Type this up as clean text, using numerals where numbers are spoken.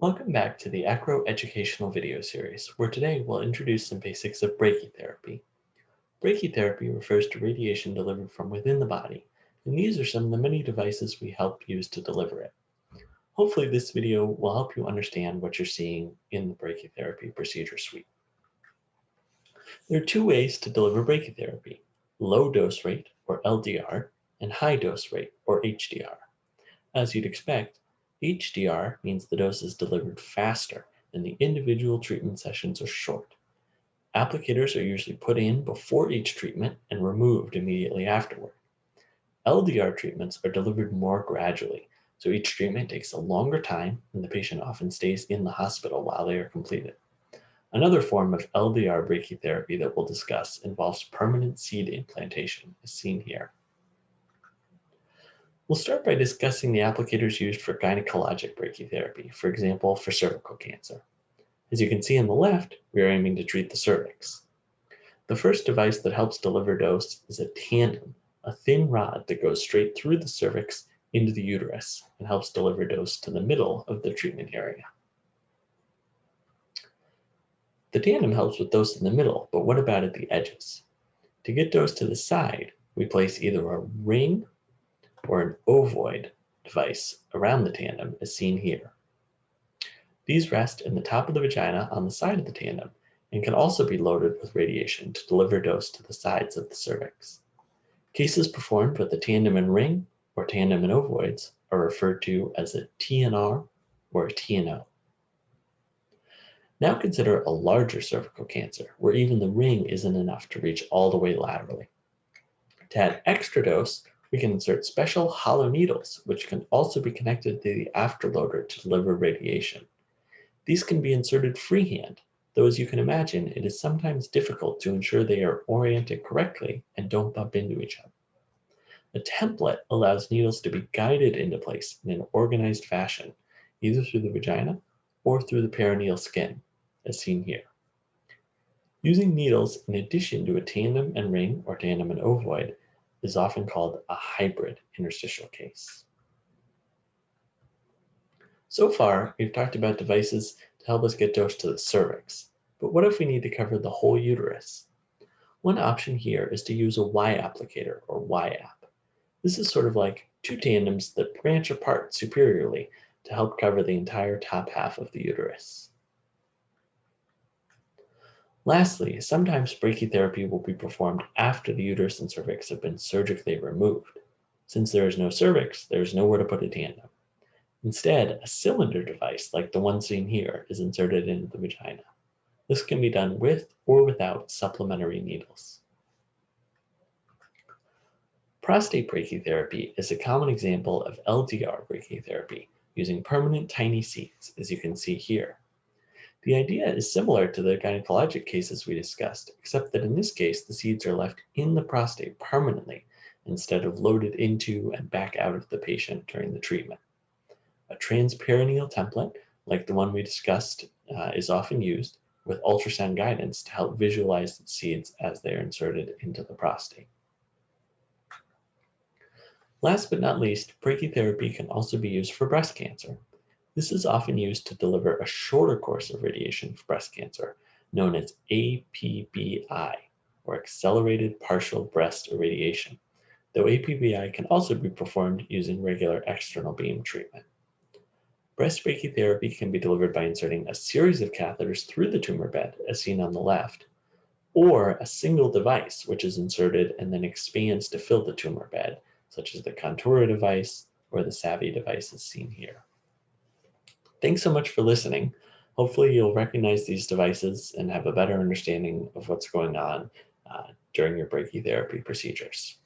Welcome back to the Acro Educational video series, where today we'll introduce some basics of brachytherapy. Brachytherapy refers to radiation delivered from within the body, and these are some of the many devices we help use to deliver it. Hopefully this video will help you understand what you're seeing in the brachytherapy procedure suite. There are two ways to deliver brachytherapy: low dose rate, or LDR, and high dose rate, or HDR. As you'd expect, HDR means the dose is delivered faster and the individual treatment sessions are short. Applicators are usually put in before each treatment and removed immediately afterward. LDR treatments are delivered more gradually, so each treatment takes a longer time and the patient often stays in the hospital while they are completed. Another form of LDR brachytherapy that we'll discuss involves permanent seed implantation, as seen here. We'll start by discussing the applicators used for gynecologic brachytherapy, for example, for cervical cancer. As you can see on the left, we are aiming to treat the cervix. The first device that helps deliver dose is a tandem, a thin rod that goes straight through the cervix into the uterus and helps deliver dose to the middle of the treatment area. The tandem helps with dose in the middle, but what about at the edges? To get dose to the side, we place either a ring or an ovoid device around the tandem, as seen here. These rest in the top of the vagina on the side of the tandem and can also be loaded with radiation to deliver dose to the sides of the cervix. Cases performed with a tandem and ring or tandem and ovoids are referred to as a TNR or a TNO. Now consider a larger cervical cancer where even the ring isn't enough to reach all the way laterally. To add extra dose, we can insert special hollow needles, which can also be connected to the afterloader to deliver radiation. These can be inserted freehand, though as you can imagine, it is sometimes difficult to ensure they are oriented correctly and don't bump into each other. A template allows needles to be guided into place in an organized fashion, either through the vagina or through the perineal skin, as seen here. Using needles in addition to a tandem and ring or tandem and ovoid is often called a hybrid interstitial case. So far, we've talked about devices to help us get dose to the cervix, but what if we need to cover the whole uterus? One option here is to use a Y applicator or Y-app. This is sort of like two tandems that branch apart superiorly to help cover the entire top half of the uterus. Lastly, sometimes brachytherapy will be performed after the uterus and cervix have been surgically removed. Since there is no cervix, there is nowhere to put a tandem. Instead, a cylinder device like the one seen here is inserted into the vagina. This can be done with or without supplementary needles. Prostate brachytherapy is a common example of LDR brachytherapy using permanent tiny seeds, as you can see here. The idea is similar to the gynecologic cases we discussed, except that in this case, the seeds are left in the prostate permanently instead of loaded into and back out of the patient during the treatment. A transperineal template, like the one we discussed, is often used with ultrasound guidance to help visualize the seeds as they are inserted into the prostate. Last but not least, brachytherapy can also be used for breast cancer. This is often used to deliver a shorter course of radiation for breast cancer, known as APBI, or Accelerated Partial Breast Irradiation, though APBI can also be performed using regular external beam treatment. Breast brachytherapy can be delivered by inserting a series of catheters through the tumor bed, as seen on the left, or a single device which is inserted and then expands to fill the tumor bed, such as the Contura device or the Savvy device as seen here. Thanks so much for listening. Hopefully you'll recognize these devices and have a better understanding of what's going on during your brachytherapy procedures.